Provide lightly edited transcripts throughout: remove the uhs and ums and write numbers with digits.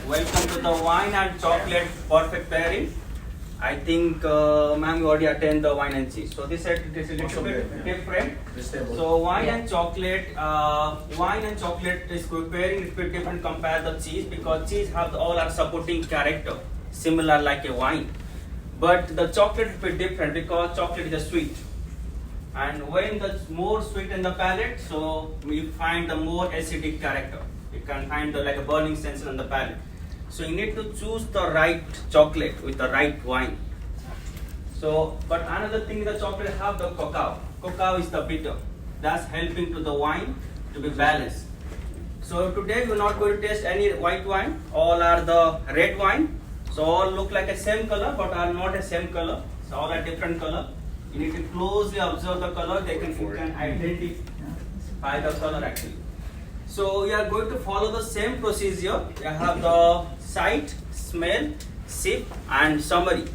Welcome to the wine and chocolate perfect pairing. I think, ma'am, you already attend the wine and cheese. So this set is a little bit different. So wine and chocolate is good pairing. It's bit different compared to cheese because cheese have all our supporting character, similar like a wine. But the chocolate is bit different because chocolate is a sweet. And when the more sweet in the palate, so we find the more acidic character. You can find the like a burning sensation on the palate. So you need to choose the right chocolate with the right wine. So, but another thing, the chocolate have the cacao. Cacao is the bitter. That's helping to the wine to be balanced. So today we're not going to taste any white wine. All are the red wine. So all look like a same color, but are not a same color. So all are different color. You need to closely observe the color. You can identify the color actually. So you are going to follow the same procedure. You have the sight, smell, sip and summary.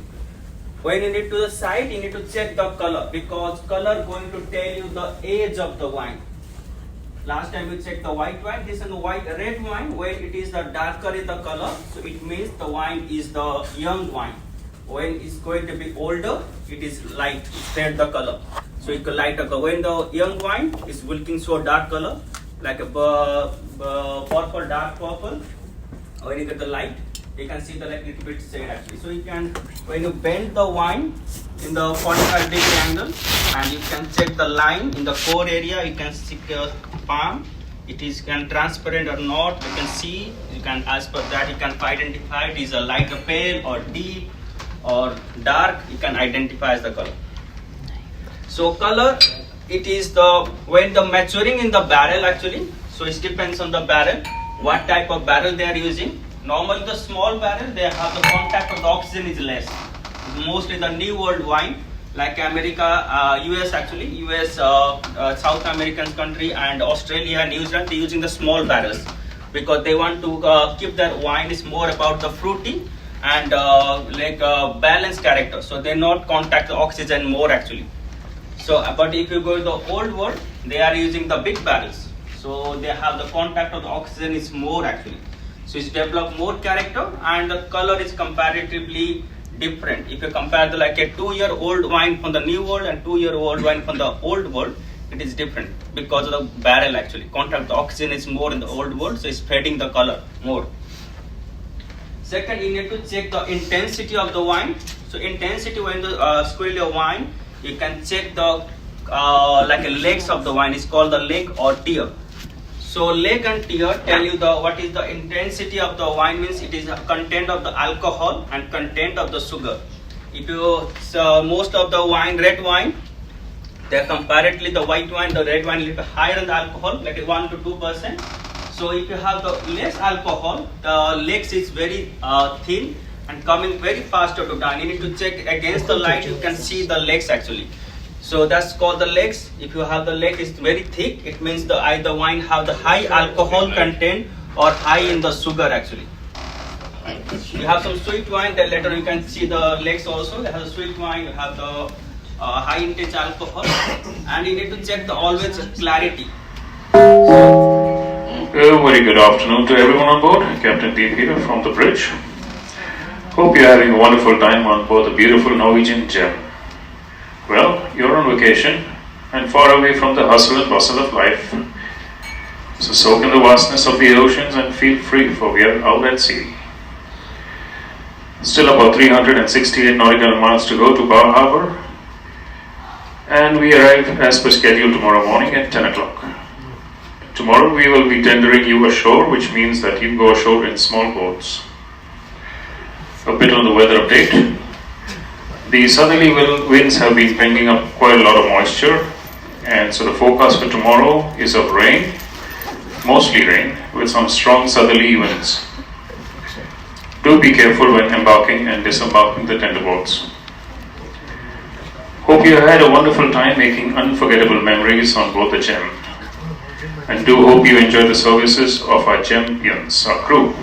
When you need to the sight, you need to check the color because color going to tell you the age of the wine. Last time we checked the white wine. This is the red wine. When it is the darker in the color, so it means the wine is the young wine. When it's going to be older, it is light, it's red the color. So it could lighter color. When the young wine is looking so dark color, like a purple, dark purple. When you get the light, you can see the like little bit shade actually. So you can, when you bend the wine in the 45-degree angle, and you can check the line in the core area, you can see the palm. It is can transparent or not. You can see. You can as per that you can identify it is a light, pale or deep or dark. You can identify as the color. So color. It is the when the maturing in the barrel actually, so it depends on the barrel, what type of barrel they are using. Normally the small barrel, they have the contact of the oxygen is less. Mostly the New World wine, like America, US actually, US, South American country and Australia, New Zealand, they are using the small barrels because they want to keep their wine is more about the fruity and balanced character. So they not contact the oxygen more actually. So, but if you go to the old world, they are using the big barrels. So they have the contact of the oxygen is more actually. So it's developed more character and the color is comparatively different. If you compare the like a 2-year-old wine from the new world and 2-year-old wine from the old world, it is different because of the barrel actually. Contact the oxygen is more in the old world, so it's spreading the color more. Second, you need to check the intensity of the wine. So intensity when the squill your wine, you can check the like a legs of the wine. It's called the leg or tear. So leg and tear tell you the what is the intensity of the wine means it is a content of the alcohol and content of the sugar. If you most of the wine, red wine, they're comparatively the white wine, the red wine a little higher in the alcohol, like 1 to 2%. So if you have the less alcohol, the legs is very thin and coming very faster to down. You need to check against the light, you can see the legs actually. So that's called the legs. If you have the leg is very thick, it means the either wine have the high alcohol content or high in the sugar actually. You have some sweet wine, then later you can see the legs also. They have the sweet wine, you have the high intake alcohol, and you need to check the always clarity. Very good afternoon to everyone on board. Captain Deep here from the bridge. Hope you're having a wonderful time on board the beautiful Norwegian Gem. Well, you're on vacation and far away from the hustle and bustle of life. So soak in the vastness of the oceans and feel free, for we are out at sea. Still about 368 nautical miles to go to Bar Harbor, and we arrive as per schedule tomorrow morning at 10 o'clock. Tomorrow we will be tendering you ashore, which means that you go ashore in small boats. A bit on the weather update. The southerly winds have been bringing up quite a lot of moisture, and so the forecast for tomorrow is of rain, mostly rain, with some strong southerly winds. Do be careful when embarking and disembarking the tender boats. Hope you had a wonderful time making unforgettable memories on board the Gem, and do hope you enjoy the services of our Gemians, our crew,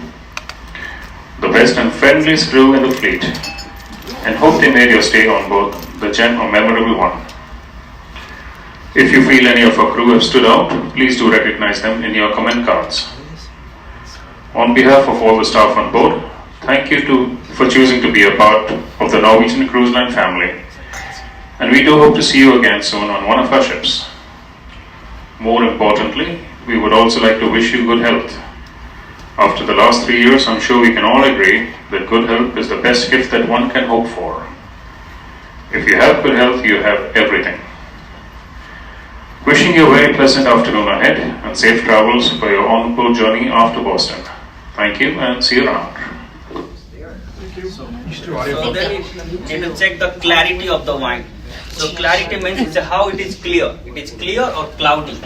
the best and friendliest crew in the fleet, and hope they made your stay on board the Gem a memorable one. If you feel any of our crew have stood out, please do recognize them in your comment cards. On behalf of all the staff on board, thank you for choosing to be a part of the Norwegian Cruise Line family. And we do hope to see you again soon on one of our ships. More importantly, we would also like to wish you good health. After the last 3 years, I'm sure we can all agree that good health is the best gift that one can hope for. If you have good health, you have everything. Wishing you a very pleasant afternoon ahead and safe travels for your on-board journey after Boston. Thank you and see you around. So then you need to check the clarity of the wine. So clarity means it's how it is clear. It is clear or cloudy.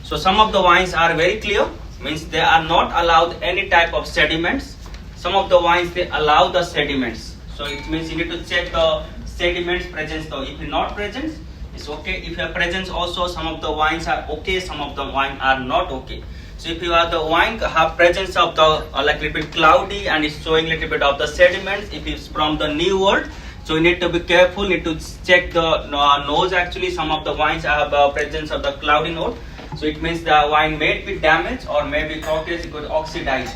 So some of the wines are very clear, means they are not allowed any type of sediments. Some of the wines they allow the sediments. So it means you need to check the sediments presence. So if not present, it's okay. If you have presence also, some of the wines are okay, some of the wine are not okay. So if you have the wine have presence of the like little bit cloudy and it's showing little bit of the sediments, if it's from the New World, so you need to be careful, need to check the nose actually. Some of the wines have presence of the cloudy note. So it means the wine may be damaged or maybe it could oxidized.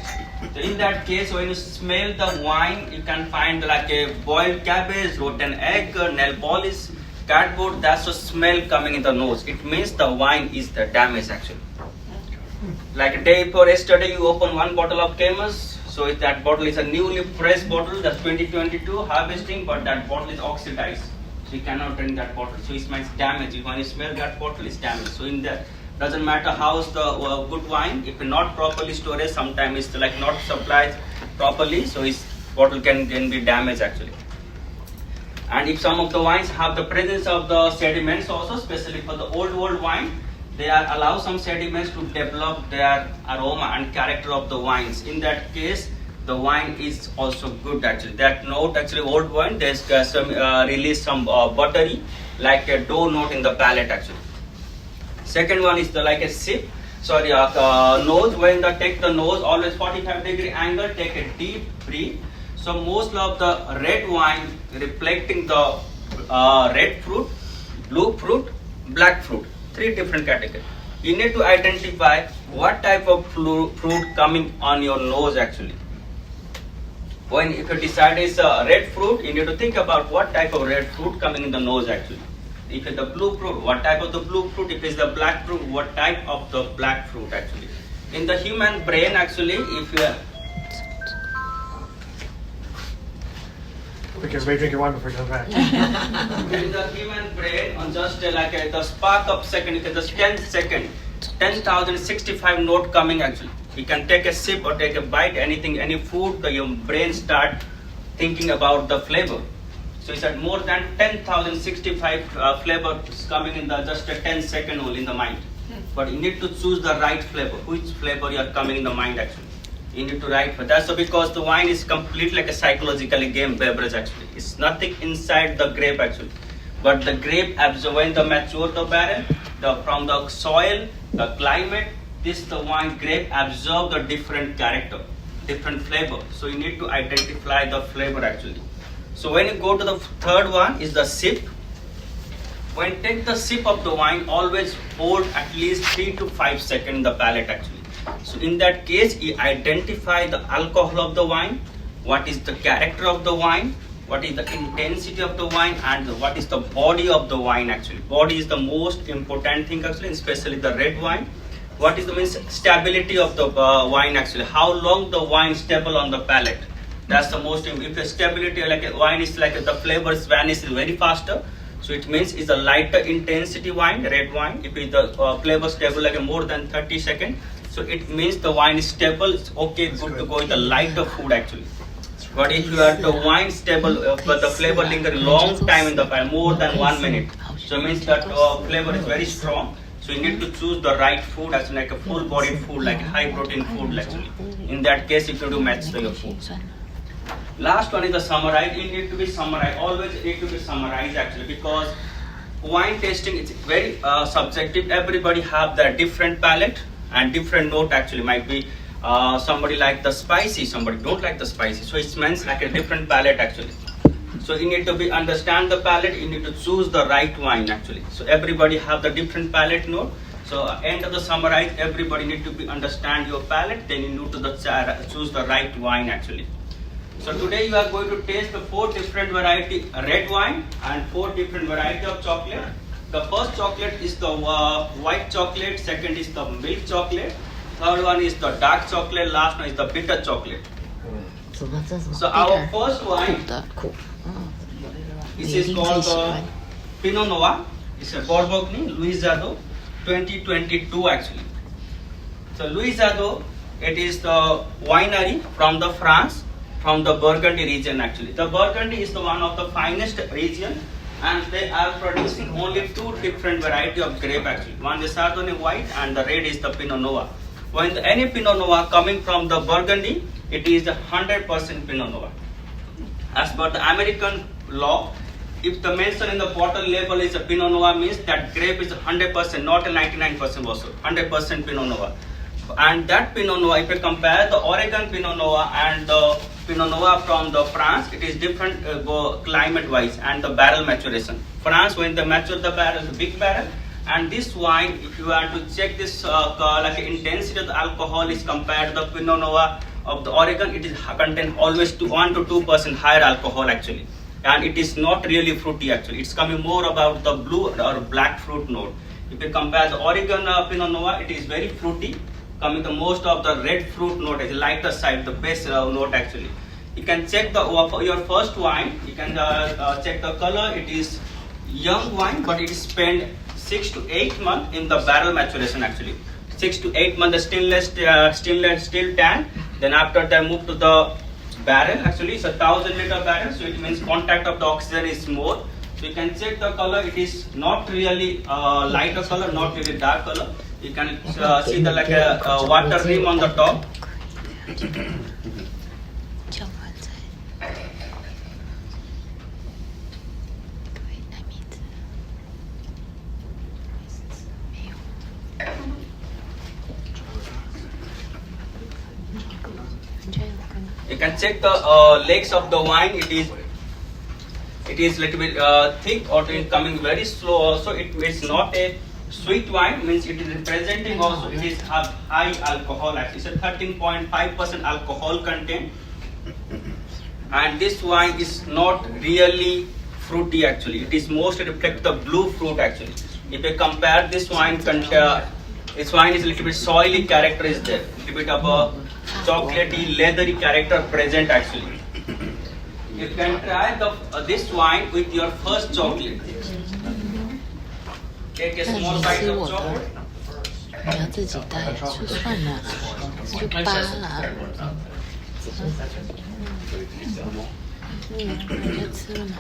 So in that case, when you smell the wine, you can find like a boiled cabbage, rotten egg, nail polish, cardboard. That's the smell coming in the nose. It means the wine is the damage actually. Like a day before yesterday, you open one bottle of Chemus. So if that bottle is a newly fresh bottle, that's 2022 harvesting, but that bottle is oxidized. So you cannot drink that bottle. So it means damage. When you smell that bottle, it's damaged. So in that, doesn't matter how's the good wine, if not properly stored, sometimes it's like not supplied properly, so its bottle can be damaged actually. And if some of the wines have the presence of the sediments also, especially for the old world wine, they are allow some sediments to develop their aroma and character of the wines. In that case, the wine is also good actually. That note actually old wine, there's some release some buttery, like a dough note in the palate actually. Second one is the like a sip. Sorry, nose. When the take the nose, always 45-degree angle. Take a deep breath. So most of the red wine reflecting the red fruit, blue fruit, black fruit. 3 different categories. You need to identify what type of fruit coming on your nose actually. When if you decide it's a red fruit, you need to think about what type of red fruit coming in the nose actually. If it's the blue fruit, what type of the blue fruit? If it's the black fruit, what type of the black fruit actually? In the human brain actually, if you are... Quick, everybody drink your wine before you come back. in the human brain, on just like the spark of second, it is just 10 seconds, 10,065 note coming actually. You can take a sip or take a bite, anything, any food, your brain start thinking about the flavor. So it's at more than 10,065 flavors coming in the just a 10-second only in the mind. But you need to choose the right flavor. Which flavor you are coming in the mind actually. You need to write for that's because the wine is completely like a psychologically game beverage actually. It's nothing inside the grape actually. But the grape absorb when the mature the barrel, from the soil, the climate, the wine grape absorb the different character, different flavor. So you need to identify the flavor actually. So when you go to the third one is the sip. When you take the sip of the wine, always hold at least 3 to 5 seconds in the palate actually. So in that case, you identify the alcohol of the wine, what is the character of the wine, what is the intensity of the wine, and what is the body of the wine actually. Body is the most important thing actually, especially the red wine. What is the stability of the wine actually, how long the wine is stable on the palate. That's the most, if the stability like a wine is like the flavors vanish very faster, so it means it's a lighter intensity wine, red wine. If it's the flavor stable like more than 30 seconds, so it means the wine is stable, it's okay, good to go with the lighter food actually. But if you have the wine stable, but the flavor linger long time in the fire, more than 1 minute, so it means that flavor is very strong. So you need to choose the right food as like a full bodied food, like high protein food actually. In that case, if you do match your food. Last one is the summarize. It need to be summarized. Always need to be summarized actually, because wine tasting is very subjective. Everybody have their different palate and different note actually. Might be somebody like the spicy, somebody don't like the spicy. So it means like a different palate actually. So you need to be understand the palate. You need to choose the right wine actually. So everybody have the different palate note. So end of the summarize, everybody need to be understand your palate. Then you need to choose the right wine actually. So today you are going to taste the 4 different variety red wine and 4 different variety of chocolate. The first chocolate is the white chocolate, second is the milk chocolate, third one is the dark chocolate, last one is the bitter chocolate. So our first wine, this is called Pinot Noir. It's a Bourgogne, Louis Jadot, 2022 actually. So Louis Jadot, it is the winery from the France, from the Burgundy region actually. The Burgundy is the one of the finest region, and they are producing only 2 different variety of grape actually. One is Chardonnay white and the red is the Pinot Noir. When any Pinot Noir coming from the Burgundy, it is the 100% Pinot Noir. As per the American law, if the mention in the bottle label is a Pinot Noir, means that grape is 100%, not a 99% also, 100% Pinot Noir. And that Pinot Noir, if you compare the Oregon Pinot Noir and the Pinot Noir from the France, it is different climate wise and the barrel maturation. France, when they mature the barrel, the big barrel, and this wine, if you are to check this like intensity of the alcohol is compared to the Pinot Noir of the Oregon, it is contain always 1 to 2% higher alcohol actually, and it is not really fruity actually. It's coming more about the blue or black fruit note. If you compare the Oregon Pinot Noir, it is very fruity, coming the most of the red fruit note, is lighter side, the base note actually. You can check the your first wine. You can check the color. It is young wine, but it is spent 6 to 8 months in the barrel maturation actually. 6 to 8 months the still tan. Then after that move to the barrel actually. It's a 1,000-liter barrel, so it means contact of the oxygen is more. So you can check the color. It is not really lighter color, not really dark color. You can see the like a water rim on the top. You can check the legs of the wine. It is little bit thick or it is coming very slow. Also, it is not a sweet wine, means it is representing also it is have high alcohol actually. It's a 13.5% alcohol content, and this wine is not really fruity actually. It is mostly reflect the blue fruit actually. If you compare this wine, this wine is a little bit soily character is there, little bit of a chocolatey, leathery character present actually. You can try this wine with your first chocolate. Take a small bite of chocolate. 你要自己带就算了，就扒了。你就吃了吗？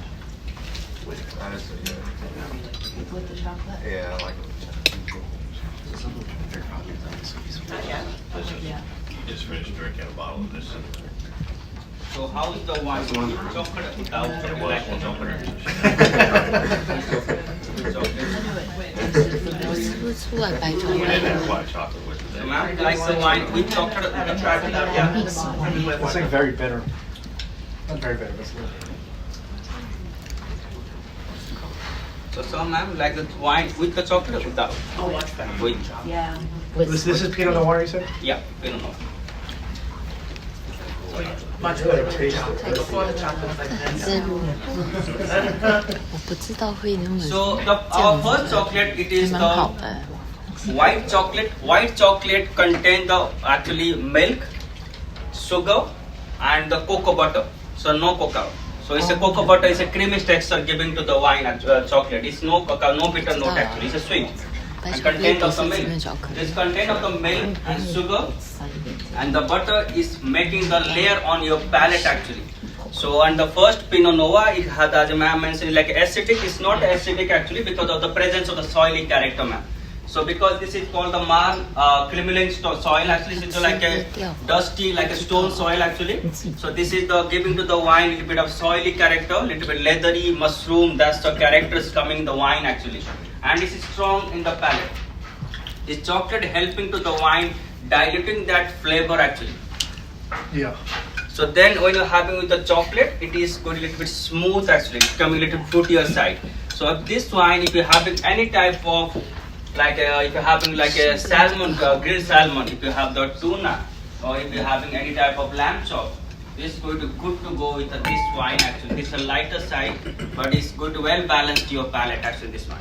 Yeah, I like Just finished drinking a bottle of this. So how is the wine? Chocolate without black chocolate. 我吃不出来白酒 We 味 didn't have white chocolate with So it. ma'am, like the wine with chocolate, you can try without. Yeah. It's like very bitter. Not very bitter, but it's a little bitter. So ma'am, like the wine with the chocolate or without? With. Yeah. This is Pinot Noir, you said? Yeah, Pinot Noir. Much better taste. Before the chocolate's like 反 this. 正我不知道会那么 So 这 our 样 first 子， chocolate, it 还 is 蛮好 the 的。 white chocolate. White chocolate contain the actually milk, sugar, and the cocoa butter. So no cocoa. So it's a cocoa butter is a creamy texture giving to the wine chocolate. It's no cocoa, no bitter note actually. It's a sweet. 白 And 巧克力 content 不 of 是 the 里面 milk. 巧克力 This。content of the milk and sugar 少一点点 and the butter is making the layer on your palate actually. So and the first Pinot Noir, it had, as ma'am mentioned, like acidic. It's not acidic actually because of the presence of the soily character, ma'am. So because this is called the cremulent soil actually, it's like a dusty, like a stone soil actually. So this is the giving to the wine a little bit of soily character, little bit leathery, mushroom. That's the characters coming in the wine actually, and this is strong in the palate. This chocolate helping to the wine, diluting that flavor actually. Yeah. So then when you're having with the chocolate, it is going a little bit smooth actually, it's coming a little fruitier side. So this wine, if you're having any type of like if you're having like a salmon, grilled salmon, if you have the tuna, or if you're having any type of lamb chop, this is going to good to go with this wine actually. This is a lighter side, but it's good to well balanced your palate actually this wine.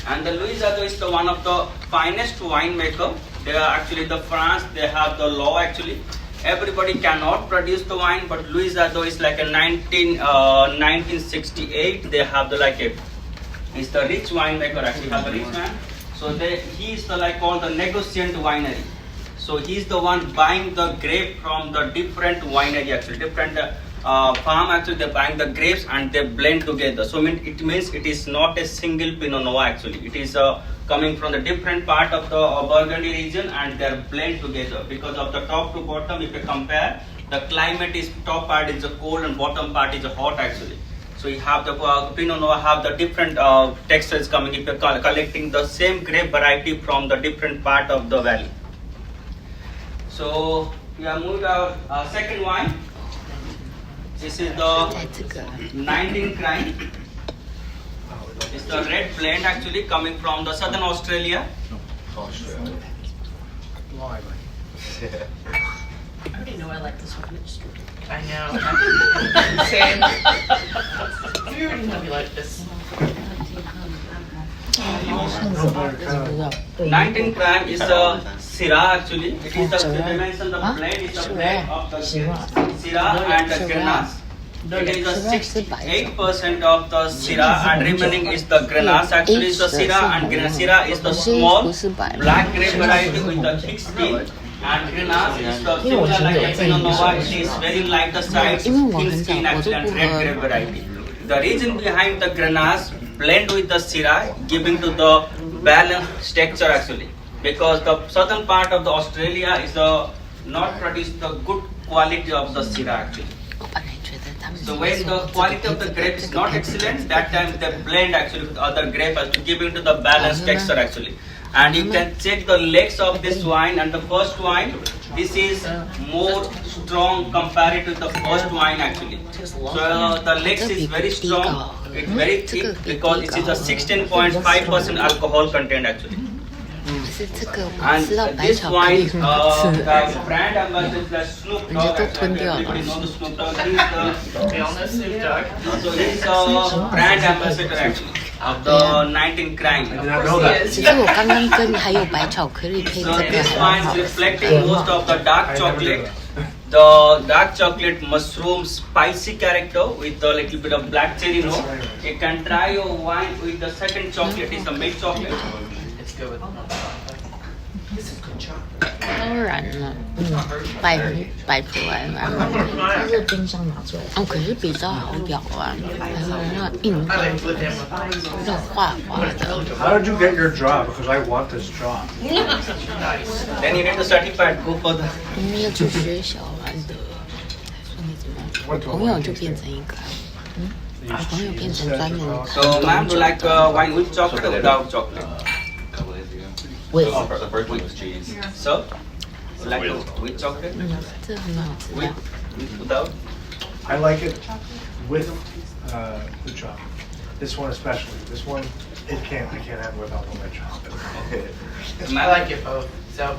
And the Louis Jadot is the one of the finest winemaker. They are actually the France. They have the law actually. Everybody cannot produce the wine, but Louis Jadot is like a 1968. They have the like a. He's the rich winemaker actually. Have a rich man. So he is the like called the negociant winery. So he's the one buying the grape from the different winery actually, different farm actually. They're buying the grapes and they blend together. So it means it is not a single Pinot Noir actually. It is coming from the different part of the Burgundy region and they're blend together. Because of the top to bottom, if you compare, the climate is top part is cold and bottom part is hot actually. So you have the Pinot Noir have the different textures coming if you're collecting the same grape variety from the different part of the valley. So we have moved our second wine. This is the 19 Crime. It's the red blend actually coming from the southern Australia. I already know I like this one. I know. Same. You already know you like this. 19 Crime is a Syrah actually. It is the dimension, the blend is the blend of the Syrah and the Grenache. It is a 68% of the Syrah and remaining is the Grenache. Actually, is the Syrah and Grenache. Syrah is the small black grape variety with the thick skin. And Grenache is the similar like a Pinot Noir. It is very lighter side, thin skin actually and red grape variety. The reason behind the Grenache blend with the Syrah giving to the balanced texture actually. Because the southern part of the Australia is not produce the good quality of the Syrah actually. So when the quality of the grape is not excellent, that time they blend actually with other grape to give into the balanced texture actually. And you can check the legs of this wine and the first wine. This is more strong compared to the first wine actually. So the legs is very strong. It's very thick because it is a 16.5% alcohol content actually. And this wine, the brand ambassador is Snoop Dogg. Everybody knows the Snoop Dogg. He's We all know Snoop Dogg. so he's the brand ambassador actually of the 19 Crime. I did not know that. 其实我刚刚跟还有白巧克力配 So 这个 this 还 wine is reflecting most of the dark chocolate. The dark chocolate mushroom spicy character with a little bit of black cherry note. You can try your wine with the second chocolate. It's the milk chocolate. It's good with This is good chocolate. 当然了，摆出来嘛。它是冰箱拿出来。哦，可是比较好咬啊，还有那硬 I 的， like with him. 那滑滑的。 How did you get your jaw? Because I want this jaw. Nice. Then you need to certify it. Go for the. 你们要去学小玩的，说你怎么样？我朋友就变成一个，我朋友变成专门 So, ma'am, do you like wine with chocolate or without chocolate? With The first one was cheese. So, you like with chocolate? 这很好吃的 Without? I like it with the chocolate. This one especially. This one, I can't have it without the white chocolate. I like it both. So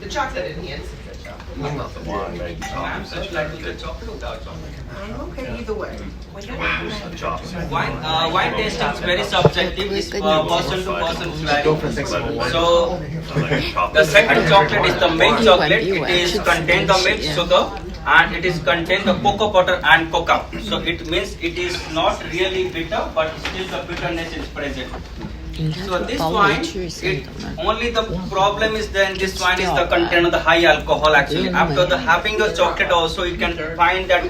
the chocolate in the end is good chocolate. Not the wine, maybe. Ma'am, so you like with the chocolate or without chocolate? Okay, either way. Wine taste is very subjective. It's person to person vary. So, the second chocolate is the milk chocolate. It is contain the milk sugar and it is contain the cocoa butter and cocoa. So it means it is not really bitter, but still the bitterness is present. 你看 So this 保 wine, 回去是 it, 的嘛。 only the problem is then this wine is the content of the high alcohol actually. After the having the chocolate also you can find that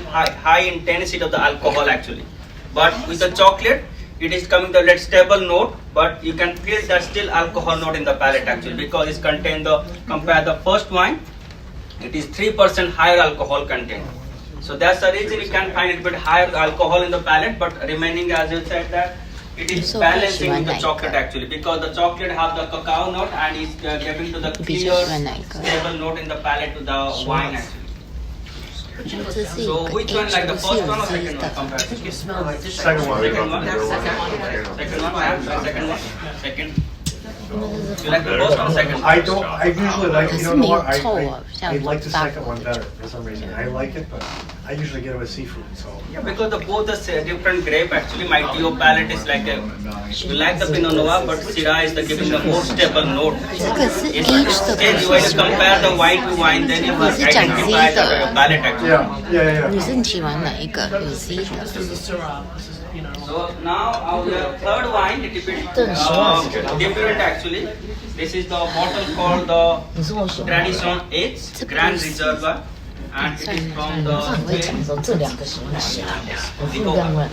high intensity of the alcohol actually. But with the chocolate, it is coming the stable note, but you can feel that still alcohol note in the palate actually because it contains the compare the first wine, it is 3% higher alcohol content. So that's the reason you can find a bit higher alcohol in the palate, but remaining as you said that it is So balancing with the which one chocolate like actually because the chocolate have the cacao note and is giving to the 比 clear 较喜欢哪一个？ stable note in the palate to the wine actually. 这是一 So 个 which one like the 这 first 是 one or 有汁 second 的 one？ compared to Second one. Second one. That's second one. Second one, ma'am. Second one. Second. You like the first or second? I don't. I usually like. You know what? I like the second one 可是没有臭啊，像 better for some reason. I like it, but I usually get it with seafood. So Yeah, because both the different grape actually. My Tio palate is like you like the Pinot Noir, but Syrah is giving the more stable note. 这个是 It's aged 的， still when you compare the wine to wine, then you must identify the palate actually. yeah. 你是喜欢哪一个？有 C 的。 This is a Syrah. This is, you know. So now our third wine, little bit different actually. This is the bottle called the 你是我选的。 Tradition H Grand Reserva, and it is from 上我会 the 讲说这两个喜欢谁，我是这样问。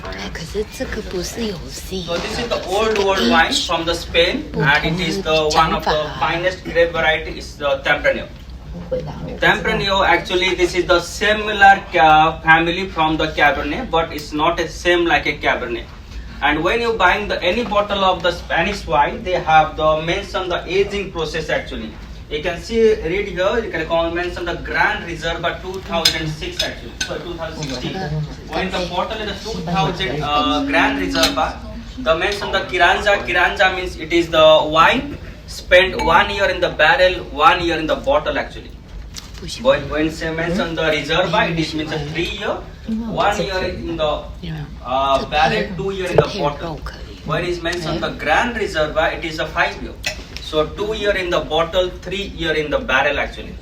哎，可是这个不是有 C So this is the old wine from the Spain, and it is the one of the finest grape variety is the Tempranillo. 回答我。 Tempranillo actually this is the similar family from the Cabernet, but it's not a same like a Cabernet. And when you buying any bottle of the Spanish wine, they have the mention the aging process actually. You can see read here. You can mention the Grand Reserva 2006 actually. So 2016. When the bottle is the 2000 Grand Reserva, the mention the Kiranja. Kiranja means it is the wine spent 1 year in the barrel, 1 year in the bottle actually. 不行， When say mention the Reserva, it is means a 3 year, 1 year in the barrel, 2 year in 这 the 配肉 bottle. 可以。 When is mentioned the Grand Reserva, it is a 5 year. So 2 year in the bottle, 3 year in the barrel actually.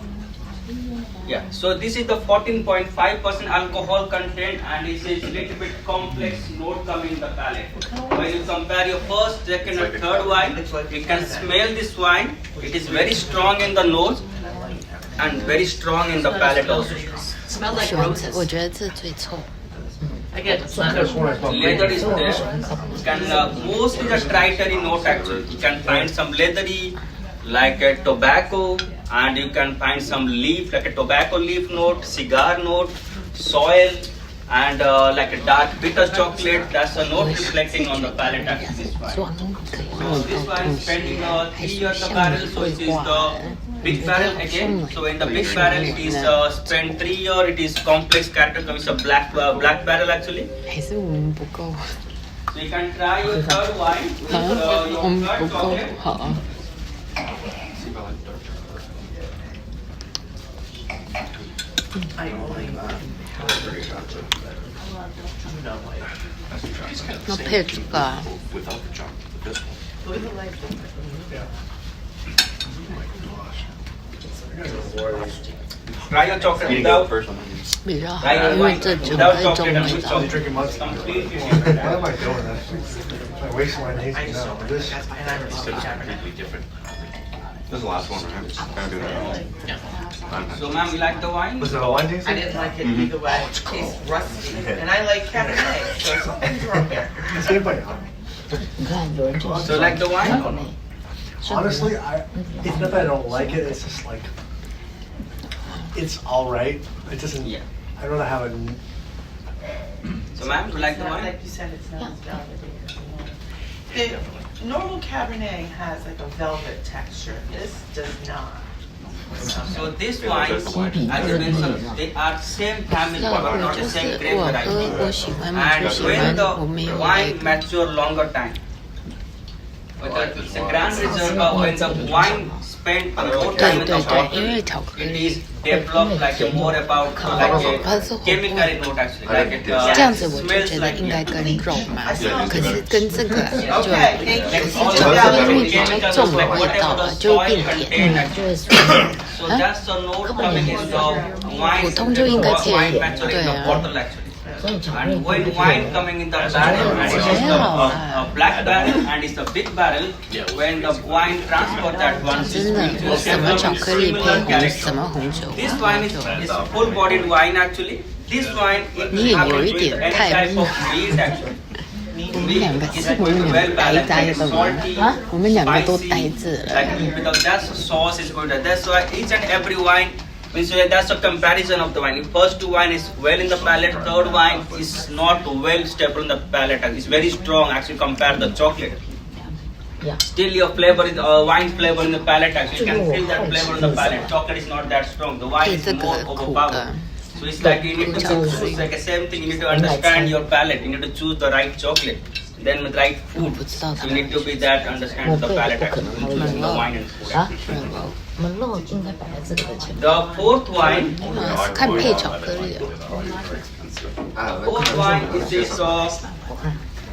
Yeah. So this is the 14.5% alcohol content, and this is little bit complex note coming in the palate. When you compare your first, second, and third wine, you can smell this wine. It is very strong in the nose and very strong in the palate also. Smell 我 like 喜欢这， roses. 我觉得这最臭。 I get this leather. one I smell Leather great. is there. You can mostly the tritery note actually. You can find some leathery, like a tobacco, and you can find some leaf, like a tobacco leaf note, cigar note, soil, and like a dark bitter chocolate. That's a note reflecting on the palate actually. This wine. 装可以 So 弄 this 到 one 东 is 西， spending 还 3 是 years the 像 barrel, 你 so 绘 it is 画 the big barrel again. So in the big barrel it is spent 3 years. It is complex character. It's a black barrel actually. 还是我们不够， So you can try your third wine with 我 your 们 third 不够 chocolate. 好。 I only. You know, 那配这个啊， Without the chocolate, this one. with the light. Try your chocolate without. 比较好， Try your 因为 wine 这整 without 个中 chocolate and 味 with 道。 chocolate. Drinking Munster. Completely Why different. am I doing that? I waste my days I just now. don't This. that's and I really like Cabernet. Completely different. This is the last one, right? Gonna do that. So ma'am, you like the wine? Was it a wine tasting? I didn't like it either way. It tastes rusty. And I like Cabernet, so something's wrong here. It's good, but 你看有人就 So like the wine? honestly, it's not that I don't like it. It's just like it's all right. It doesn't. Yeah. I'd rather have a. So ma'am, you like It's the not wine? like you said, it's not as velvety. The normal Cabernet has like a velvet texture. This does not. So this wine, as I mentioned, they are same family, 那 but 我 not 就 the 是 same grape 我 variety. 喝，我喜欢嘛， And 就喜 when 欢，我没 the 有那 wine 个。 mature longer time, it's a grand reserve when the wine spent more 对 time in 对 the 对，因为 bottle, 巧克 it 力 is developed like a more about like a chemical note actually, like it 这样子，我就 smells 觉得 like 应该跟肉蛮 I smell 可是跟这个就， Okay, thank 可 you. 是巧克力因为比较重的味道啊，就会变甜。就是 So that's the note coming in the wine. 普通就应该 wine 甜， maturing 对 in the 啊。 bottle actually. 所以巧克力 And 会 when 不 会 wine coming in the barrel, and it is a black barrel and it's a big barrel, when the wine transport that one, 真的，什么巧克力配红，什么红酒， This wine is full-bodied wine actually. This wine你也 it 有 happens 一 with 点 any 太 type of meat actually. 我们两个 Meat 是 is 我们 going to 两 well 个呆 balanced, 呆 like 的 a 吗？ salty, 我们两个都 spicy, 呆滞了。 like because that's the sauce is going to. That's why each and every wine. Means that's a comparison of the wine. The first two wine is well in the palate. Third wine is not well stable in the palate. It's very strong actually compared to the chocolate. Yeah. Still your flavor is wine flavor in the palate actually. You can feel that flavor in the palate. Chocolate is not that strong. The wine 配 is 这 more 个苦 overpowered. 的， So it's like you need to choose like the same thing. You need to understand your palate. You need to choose the right chocolate. then with right food. 不知道他 You 们 need to be that understand the palate 不可能 actually 还会 in the wine and food. 啊， actually. 我们肉应该摆在这个的前面。 The fourth wine, 看配巧克力的， fourth wine is this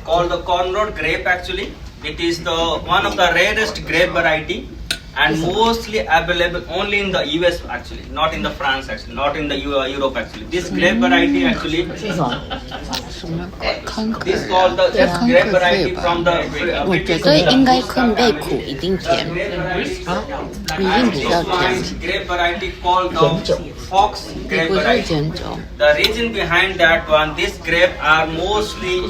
called the cornroad grape actually. It is the one of the rarest grape variety and mostly available only in the US actually, not in the France actually, not in the Europe actually. This grape variety actually, 是什么？什么康可 this called the this康 grape 可 variety 瑞吧 from？the 我觉得应该更倍苦，一定甜，一定比较甜。 grape variety called the fox 也 grape 不是 variety. 甜酒， The reason behind that one, this grape are mostly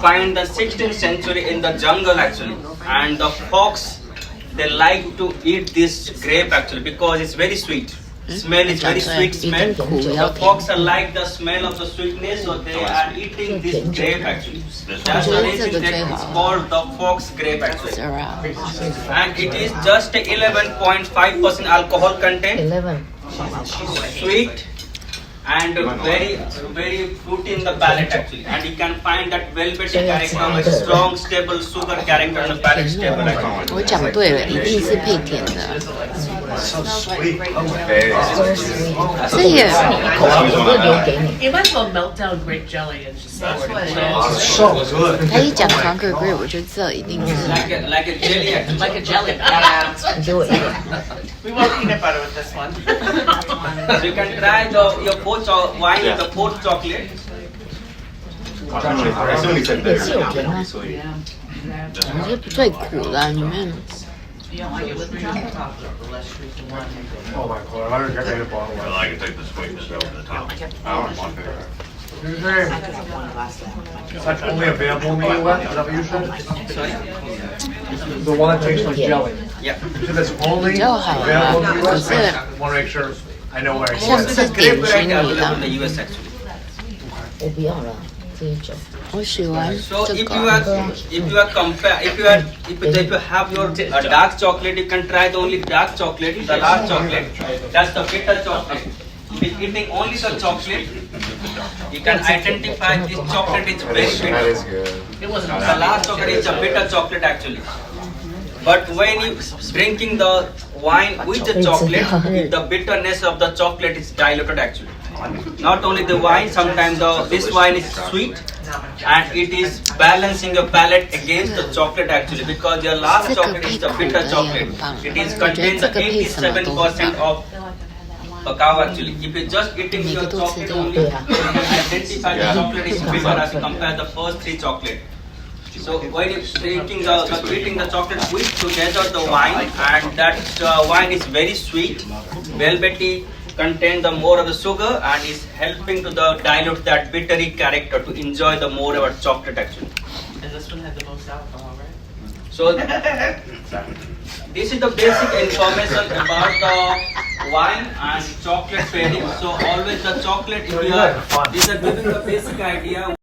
found in the 16th century in the jungle actually, and the fox they like to eat this grape actually because it's very sweet. Smell is very sweet smell. The fox like the smell of the sweetness, so they are eating this grape actually. That's the reason that it's called the fox grape actually. 是啊， And it is just 11.5% alcohol content, 11。 sweet and very fruity in the palate actually. And you can find that velvety character, a strong stable sugar character in the palate stable actually. 我讲对了，一定是配甜的。 So sweet. Very 这也我会留给你。 You might as well melt down grape jelly and just So good. 他一讲康可瑞，我就知道一定是 Like a jelly actually. like a jelly. 你给我一个。 We want peanut butter with this one. So you can try your fourth wine with the fourth chocolate. I assume he said bitter. 也是有甜啊。 我是最苦的里面。 You don't like it with the top, the less sweet the one. Oh my god, I already got a bottle of I can take the sweetness out of the top. I don't want to. It's like only available in the US, is that what you said? Sorry. The one that tastes like jelly. Yeah. You said that's only 比较好啊， available in the 可 US? 是 Want to make sure I know where I Some stand. Most of the grape variety 点心 available in 里 the US actually. 我不要了，这些酒。我喜欢 So 这 if 个 you have your dark chocolate, you can try the only dark chocolate, the last chocolate. That's the bitter chocolate. With eating only the chocolate, you can identify this chocolate is very That bitter. is good. It wasn't The last chocolate is a bitter chocolate actually. But when you drinking the wine with the chocolate, the bitterness of the chocolate is diluted actually. Not only the wine, sometimes this wine is sweet and it is balancing your palate against the chocolate actually because your last chocolate is the bitter chocolate. It is contains the 87% of cacao actually. If you just eating your chocolate only, you can identify the chocolate is bitter as compared to the first three chocolate. So when you eating the chocolate with together the wine, and that wine is very sweet, velvety, contain the more of the sugar and is helping to the dilute that bittery character to enjoy the more of a chocolate actually. And this one had the most alcohol, right? So this is the basic information about the wine and chocolate pairing. So always the chocolate, if you are, these are giving the basic idea.